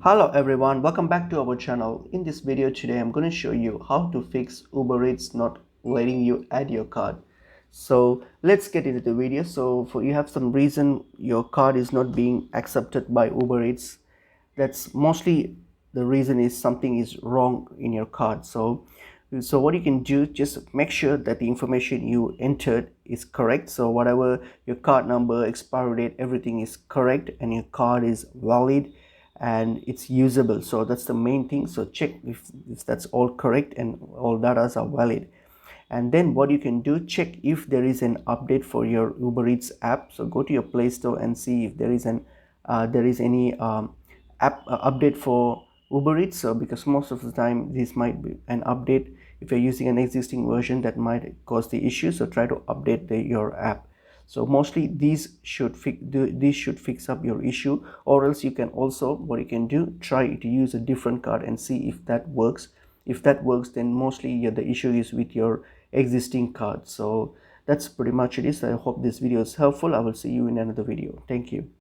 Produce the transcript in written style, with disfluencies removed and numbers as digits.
Hello everyone, welcome back to our channel. In this video today I'm going to show you how to fix Uber Eats not letting you add your card. So let's get into the video. So for you have some reason your card is not being accepted by Uber Eats. That's mostly the reason is something is wrong in your card. So what you can do, just make sure that the information you entered is correct. So whatever your card number, expiry date, everything is correct and your card is valid and it's usable. So that's the main thing. So check if that's all correct and all data are valid. And then what you can do, check if there is an update for your Uber Eats app. So go to your Play Store and see if there is any app update for Uber Eats. So because most of the time this might be an update. If you're using an existing version, that might cause the issue. So try to update your app. So mostly these should fix up your issue, or else you can also, what you can do, try to use a different card and see if that works. If that works, then mostly the issue is with your existing card. So that's pretty much it is. I hope this video is helpful. I will see you in another video. Thank you.